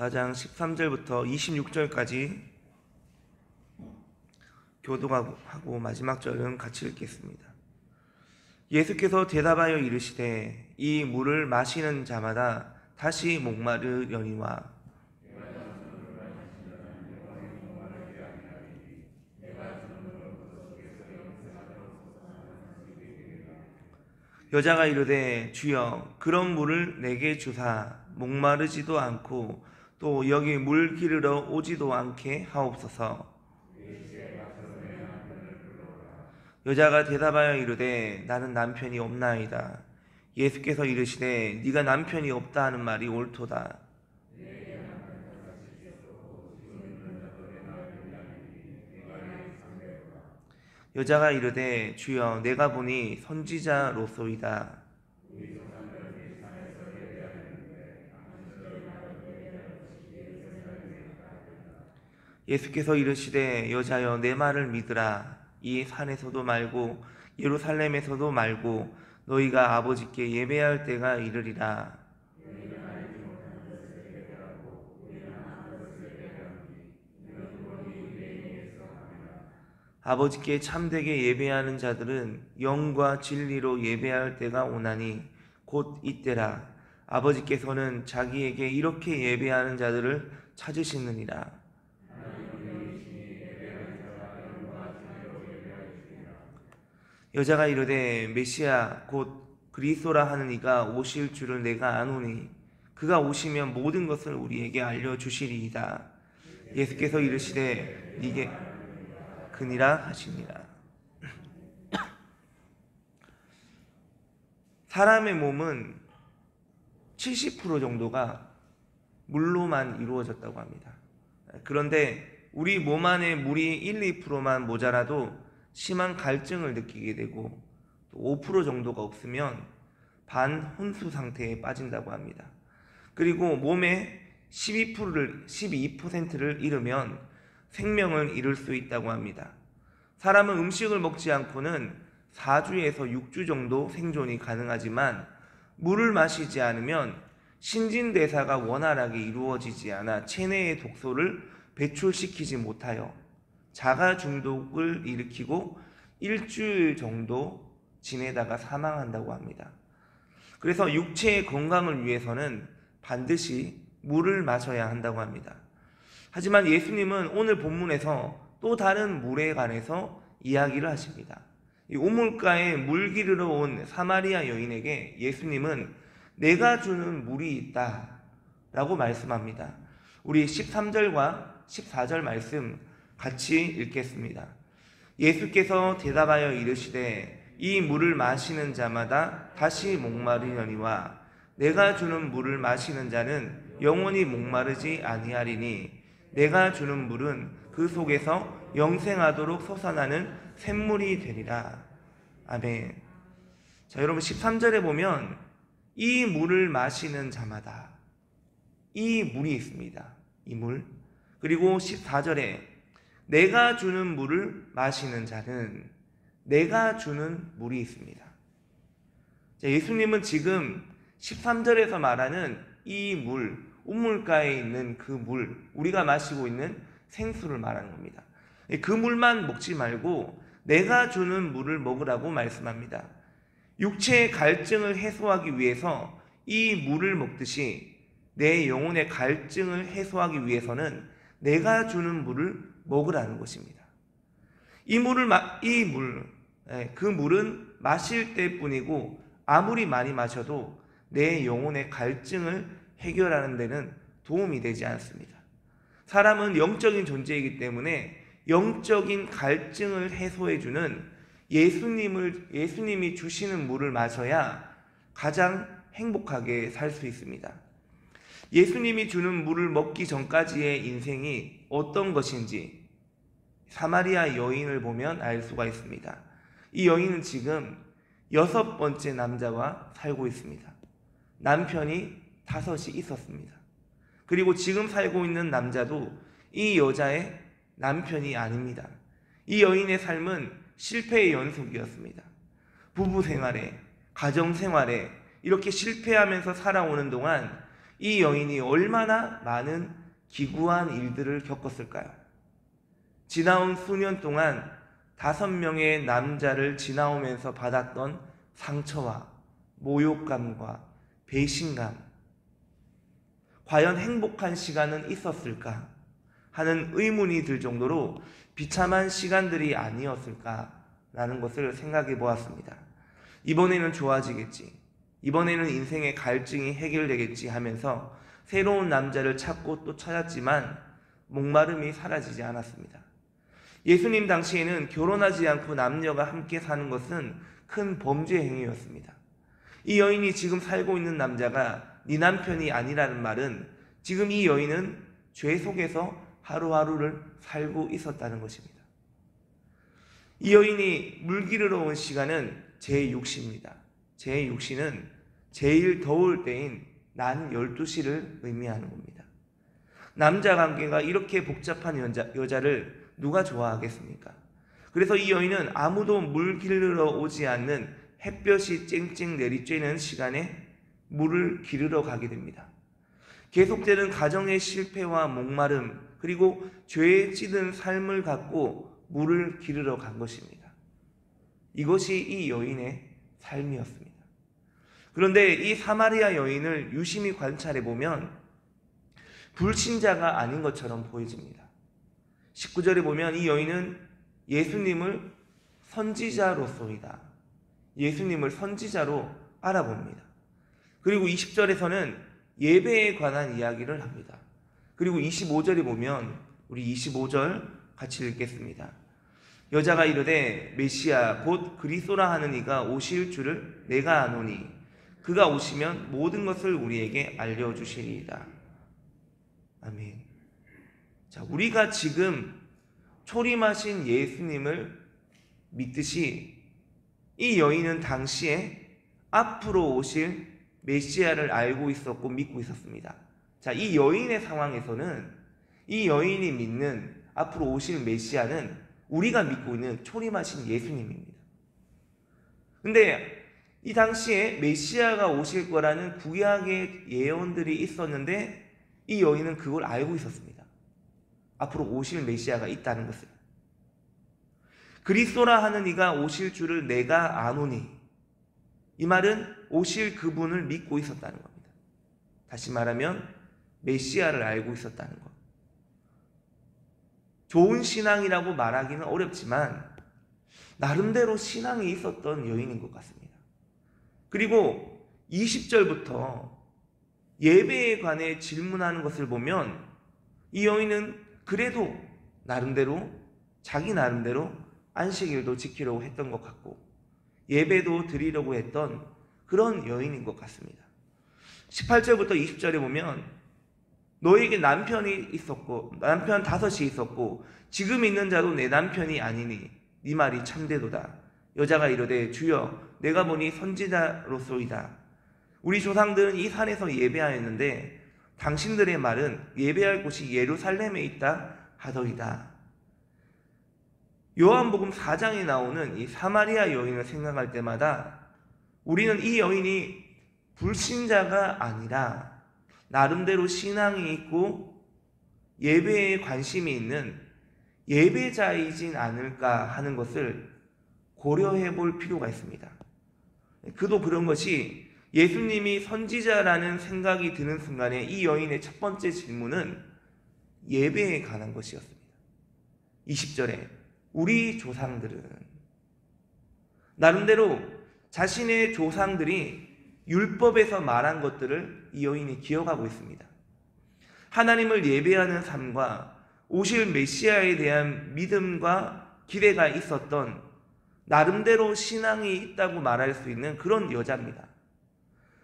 4장 13절부터 26절까지 교독하고 마지막 절은 같이 읽겠습니다. 예수께서 대답하여 이르시되 이 물을 마시는 자마다 다시 목마르려니와 여자가 이르되 주여 그런 물을 내게 주사 목마르지도 않고 또 여기 물 기르러 오지도 않게 하옵소서. 여자가 대답하여 이르되 나는 남편이 없나이다. 예수께서 이르시되 네가 남편이 없다 하는 말이 옳도다. 여자가 이르되 주여 내가 보니 선지자로소이다. 예수께서 이르시되 여자여 내 말을 믿으라. 이 산에서도 말고 예루살렘에서도 말고 너희가 아버지께 예배할 때가 이르리라. 아버지께 참되게 예배하는 자들은 영과 진리로 예배할 때가 오나니 곧 이때라. 아버지께서는 자기에게 이렇게 예배하는 자들을 찾으시느니라. 여자가 이르되 메시아 곧 그리스도라 하는 이가 오실 줄을 내가 아노니 그가 오시면 모든 것을 우리에게 알려주시리이다. 예수께서 이르시되 네게 그니라 하시니라. 사람의 몸은 70% 정도가 물로만 이루어졌다고 합니다. 그런데 우리 몸 안에 물이 1, 2%만 모자라도 심한 갈증을 느끼게 되고 또 5% 정도가 없으면 반혼수 상태에 빠진다고 합니다. 그리고 몸의 12%를 잃으면 생명을 잃을 수 있다고 합니다. 사람은 음식을 먹지 않고는 4주에서 6주 정도 생존이 가능하지만 물을 마시지 않으면 신진대사가 원활하게 이루어지지 않아 체내의 독소를 배출시키지 못하여 자가 중독을 일으키고 일주일 정도 지내다가 사망한다고 합니다. 그래서 육체의 건강을 위해서는 반드시 물을 마셔야 한다고 합니다. 하지만 예수님은 오늘 본문에서 또 다른 물에 관해서 이야기를 하십니다. 이 우물가에 물 기르러 온 사마리아 여인에게 예수님은 내가 주는 물이 있다 라고 말씀합니다. 우리 13절과 14절 말씀 같이 읽겠습니다. 예수께서 대답하여 이르시되 이 물을 마시는 자마다 다시 목마르려니와 내가 주는 물을 마시는 자는 영원히 목마르지 아니하리니 내가 주는 물은 그 속에서 영생하도록 솟아나는 샘물이 되리라. 아멘. 자, 여러분 13절에 보면 이 물을 마시는 자마다 이 물이 있습니다. 이 물. 그리고 14절에 내가 주는 물을 마시는 자는 내가 주는 물이 있습니다. 자, 예수님은 지금 13절에서 말하는 이 물, 우물가에 있는 그 물, 우리가 마시고 있는 생수를 말하는 겁니다. 그 물만 먹지 말고 내가 주는 물을 먹으라고 말씀합니다. 육체의 갈증을 해소하기 위해서 이 물을 먹듯이 내 영혼의 갈증을 해소하기 위해서는 내가 주는 물을 먹으라는 것입니다. 그 물은 마실 때뿐이고 아무리 많이 마셔도 내 영혼의 갈증을 해결하는 데는 도움이 되지 않습니다. 사람은 영적인 존재이기 때문에 영적인 갈증을 해소해주는 예수님이 주시는 물을 마셔야 가장 행복하게 살 수 있습니다. 예수님이 주는 물을 먹기 전까지의 인생이 어떤 것인지 사마리아 여인을 보면 알 수가 있습니다. 이 여인은 지금 6번째 남자와 살고 있습니다. 남편이 5이 있었습니다. 그리고 지금 살고 있는 남자도 이 여자의 남편이 아닙니다. 이 여인의 삶은 실패의 연속이었습니다. 부부 생활에, 가정 생활에 이렇게 실패하면서 살아오는 동안 이 여인이 얼마나 많은 기구한 일들을 겪었을까요? 지나온 수년 동안 5명의 남자를 지나오면서 받았던 상처와 모욕감과 배신감, 과연 행복한 시간은 있었을까 하는 의문이 들 정도로 비참한 시간들이 아니었을까라는 것을 생각해 보았습니다. 이번에는 좋아지겠지, 이번에는 인생의 갈증이 해결되겠지 하면서 새로운 남자를 찾고 또 찾았지만 목마름이 사라지지 않았습니다. 예수님 당시에는 결혼하지 않고 남녀가 함께 사는 것은 큰 범죄 행위였습니다. 이 여인이 지금 살고 있는 남자가 네 남편이 아니라는 말은 지금 이 여인은 죄 속에서 하루하루를 살고 있었다는 것입니다. 이 여인이 물 기르러 온 시간은 제6시입니다. 제6시는 제일 더울 때인 낮 12시를 의미하는 겁니다. 남자 관계가 이렇게 복잡한 여자를 누가 좋아하겠습니까? 그래서 이 여인은 아무도 물 기르러 오지 않는 햇볕이 쨍쨍 내리쬐는 시간에 물을 기르러 가게 됩니다. 계속되는 가정의 실패와 목마름, 그리고 죄에 찌든 삶을 갖고 물을 기르러 간 것입니다. 이것이 이 여인의 삶이었습니다. 그런데 이 사마리아 여인을 유심히 관찰해 보면 불신자가 아닌 것처럼 보여집니다. 19절에 보면 이 여인은 예수님을 선지자로서이다, 예수님을 선지자로 알아봅니다. 그리고 20절에서는 예배에 관한 이야기를 합니다. 그리고 25절에 보면 우리 25절 같이 읽겠습니다. 여자가 이르되 메시아 곧 그리스도라 하는 이가 오실 줄을 내가 아노니 그가 오시면 모든 것을 우리에게 알려주시리이다. 아멘. 자, 우리가 지금 초림하신 예수님을 믿듯이 이 여인은 당시에 앞으로 오실 메시아를 알고 있었고 믿고 있었습니다. 자, 이 여인의 상황에서는 이 여인이 믿는 앞으로 오실 메시아는 우리가 믿고 있는 초림하신 예수님입니다. 근데 이 당시에 메시아가 오실 거라는 구약의 예언들이 있었는데 이 여인은 그걸 알고 있었습니다. 앞으로 오실 메시아가 있다는 것을. 그리스도라 하는 이가 오실 줄을 내가 아노니, 이 말은 오실 그분을 믿고 있었다는 겁니다. 다시 말하면 메시아를 알고 있었다는 것. 좋은 신앙이라고 말하기는 어렵지만 나름대로 신앙이 있었던 여인인 것 같습니다. 그리고 20절부터 예배에 관해 질문하는 것을 보면 이 여인은 그래도 나름대로 자기 나름대로 안식일도 지키려고 했던 것 같고 예배도 드리려고 했던 그런 여인인 것 같습니다. 18절부터 20절에 보면 너에게 남편이 있었고 남편 5이 있었고 지금 있는 자도 내 남편이 아니니 네 말이 참되도다. 여자가 이르되 주여 내가 보니 선지자로소이다. 우리 조상들은 이 산에서 예배하였는데 당신들의 말은 예배할 곳이 예루살렘에 있다 하더이다. 요한복음 4장에 나오는 이 사마리아 여인을 생각할 때마다 우리는 이 여인이 불신자가 아니라 나름대로 신앙이 있고 예배에 관심이 있는 예배자이진 않을까 하는 것을 고려해 볼 필요가 있습니다. 그도 그런 것이 예수님이 선지자라는 생각이 드는 순간에 이 여인의 첫 번째 질문은 예배에 관한 것이었습니다. 20절에 우리 조상들은, 나름대로 자신의 조상들이 율법에서 말한 것들을 이 여인이 기억하고 있습니다. 하나님을 예배하는 삶과 오실 메시아에 대한 믿음과 기대가 있었던 나름대로 신앙이 있다고 말할 수 있는 그런 여자입니다.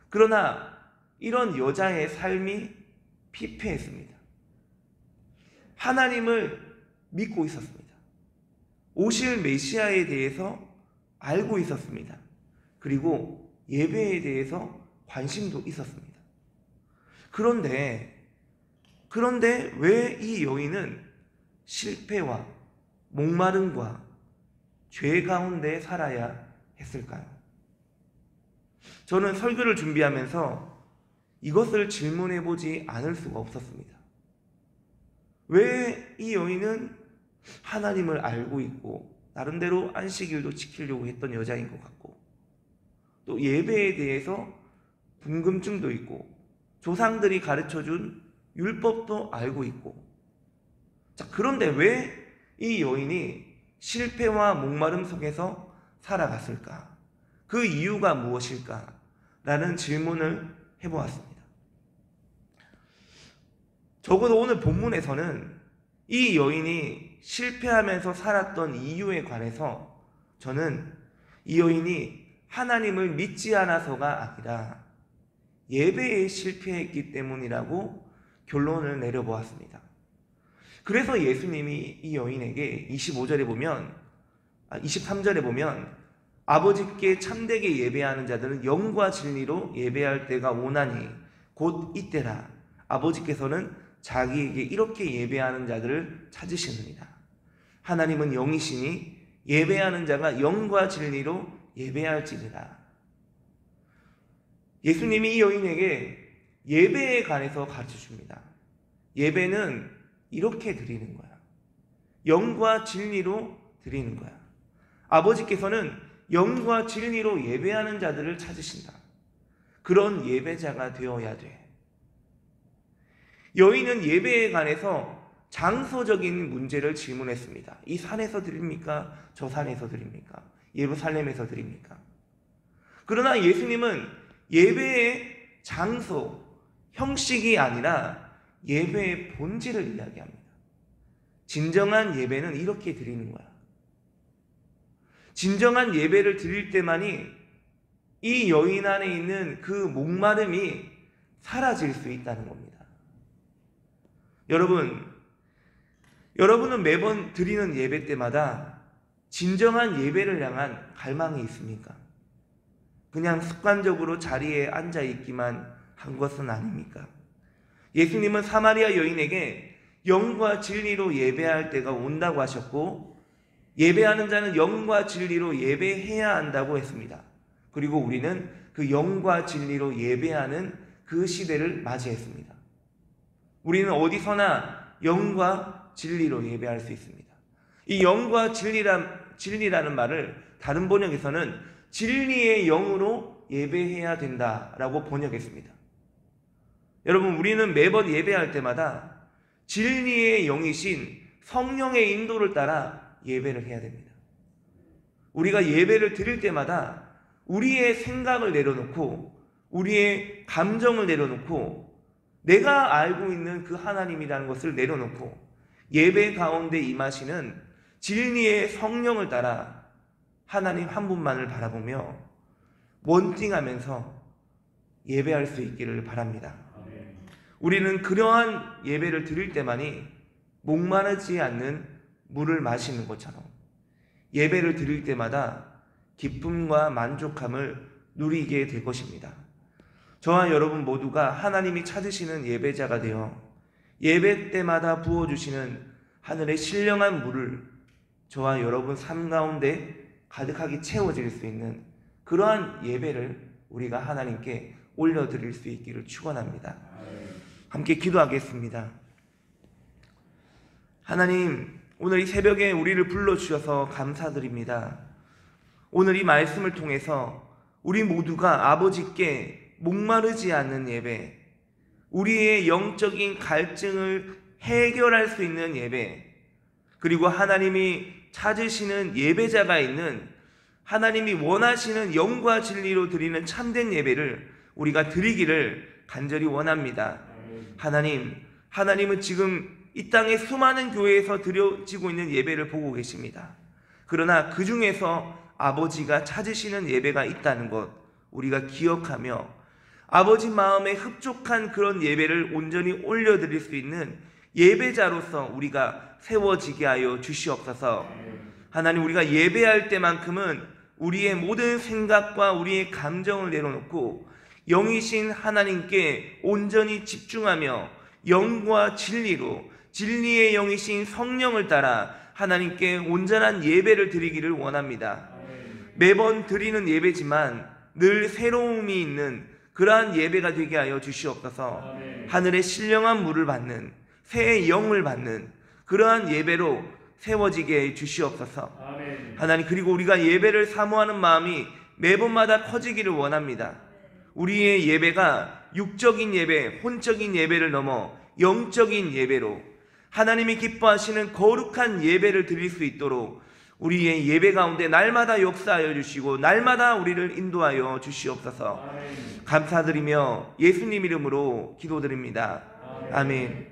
그러나 이런 여자의 삶이 피폐했습니다. 하나님을 믿고 있었습니다. 오실 메시아에 대해서 알고 있었습니다. 그리고 예배에 대해서 관심도 있었습니다. 그런데 왜 이 여인은 실패와 목마름과 죄 가운데 살아야 했을까요? 저는 설교를 준비하면서 이것을 질문해 보지 않을 수가 없었습니다. 왜 이 여인은 하나님을 알고 있고 나름대로 안식일도 지키려고 했던 여자인 것 같고 또 예배에 대해서 궁금증도 있고 조상들이 가르쳐준 율법도 알고 있고, 자, 그런데 왜 이 여인이 실패와 목마름 속에서 살아갔을까? 그 이유가 무엇일까? 라는 질문을 해보았습니다. 적어도 오늘 본문에서는 이 여인이 실패하면서 살았던 이유에 관해서 저는 이 여인이 하나님을 믿지 않아서가 아니라 예배에 실패했기 때문이라고 결론을 내려보았습니다. 그래서 예수님이 이 여인에게 23절에 보면 아버지께 참되게 예배하는 자들은 영과 진리로 예배할 때가 오나니 곧 이때라. 아버지께서는 자기에게 이렇게 예배하는 자들을 찾으시느니라. 하나님은 영이시니 예배하는 자가 영과 진리로 예배할지니라. 예수님이 이 여인에게 예배에 관해서 가르쳐 줍니다. 예배는 이렇게 드리는 거야. 영과 진리로 드리는 거야. 아버지께서는 영과 진리로 예배하는 자들을 찾으신다. 그런 예배자가 되어야 돼. 여인은 예배에 관해서 장소적인 문제를 질문했습니다. 이 산에서 드립니까? 저 산에서 드립니까? 예루살렘에서 드립니까? 그러나 예수님은 예배의 장소, 형식이 아니라 예배의 본질을 이야기합니다. 진정한 예배는 이렇게 드리는 거야. 진정한 예배를 드릴 때만이 이 여인 안에 있는 그 목마름이 사라질 수 있다는 겁니다. 여러분은 매번 드리는 예배 때마다 진정한 예배를 향한 갈망이 있습니까? 그냥 습관적으로 자리에 앉아 있기만 한 것은 아닙니까? 예수님은 사마리아 여인에게 영과 진리로 예배할 때가 온다고 하셨고, 예배하는 자는 영과 진리로 예배해야 한다고 했습니다. 그리고 우리는 그 영과 진리로 예배하는 그 시대를 맞이했습니다. 우리는 어디서나 영과 진리로 예배할 수 있습니다. 이 영과 진리라는 말을 다른 번역에서는 진리의 영으로 예배해야 된다라고 번역했습니다. 여러분, 우리는 매번 예배할 때마다 진리의 영이신 성령의 인도를 따라 예배를 해야 됩니다. 우리가 예배를 드릴 때마다 우리의 생각을 내려놓고 우리의 감정을 내려놓고 내가 알고 있는 그 하나님이라는 것을 내려놓고 예배 가운데 임하시는 진리의 성령을 따라 하나님 한 분만을 바라보며 원팅하면서 예배할 수 있기를 바랍니다. 우리는 그러한 예배를 드릴 때만이 목마르지 않는 물을 마시는 것처럼 예배를 드릴 때마다 기쁨과 만족함을 누리게 될 것입니다. 저와 여러분 모두가 하나님이 찾으시는 예배자가 되어 예배 때마다 부어주시는 하늘의 신령한 물을 저와 여러분 삶 가운데 가득하게 채워질 수 있는 그러한 예배를 우리가 하나님께 올려드릴 수 있기를 축원합니다. 함께 기도하겠습니다. 하나님, 오늘 이 새벽에 우리를 불러주셔서 감사드립니다. 오늘 이 말씀을 통해서 우리 모두가 아버지께 목마르지 않는 예배, 우리의 영적인 갈증을 해결할 수 있는 예배, 그리고 하나님이 찾으시는 예배자가 있는 하나님이 원하시는 영과 진리로 드리는 참된 예배를 우리가 드리기를 간절히 원합니다. 하나님은 지금 이 땅의 수많은 교회에서 드려지고 있는 예배를 보고 계십니다. 그러나 그 중에서 아버지가 찾으시는 예배가 있다는 것 우리가 기억하며 아버지 마음에 흡족한 그런 예배를 온전히 올려드릴 수 있는 예배자로서 우리가 세워지게 하여 주시옵소서. 하나님, 우리가 예배할 때만큼은 우리의 모든 생각과 우리의 감정을 내려놓고 영이신 하나님께 온전히 집중하며 영과 진리로 진리의 영이신 성령을 따라 하나님께 온전한 예배를 드리기를 원합니다. 매번 드리는 예배지만 늘 새로움이 있는 그러한 예배가 되게 하여 주시옵소서. 하늘의 신령한 물을 받는, 새의 영을 받는 그러한 예배로 세워지게 해 주시옵소서. 하나님, 그리고 우리가 예배를 사모하는 마음이 매번마다 커지기를 원합니다. 우리의 예배가 육적인 예배, 혼적인 예배를 넘어 영적인 예배로 하나님이 기뻐하시는 거룩한 예배를 드릴 수 있도록 우리의 예배 가운데 날마다 역사하여 주시고 날마다 우리를 인도하여 주시옵소서. 감사드리며 예수님 이름으로 기도드립니다. 아멘.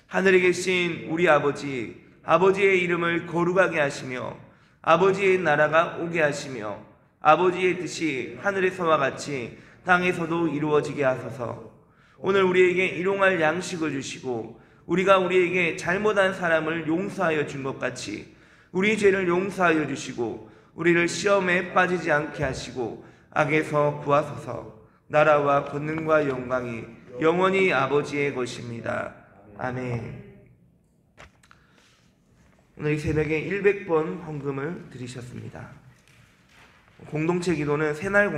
하늘에 계신 우리 아버지, 아버지의 이름을 거룩하게 하시며 아버지의 나라가 오게 하시며 아버지의 뜻이 하늘에서와 같이 땅에서도 이루어지게 하소서. 오늘 우리에게 일용할 양식을 주시고 우리가 우리에게 잘못한 사람을 용서하여 준 것 같이 우리 죄를 용서하여 주시고 우리를 시험에 빠지지 않게 하시고 악에서 구하소서. 나라와 권능과 영광이 영원히 아버지의 것입니다. 아멘. 오늘 이 새벽에 100번 헌금을 드리셨습니다. 공동체 기도는 새날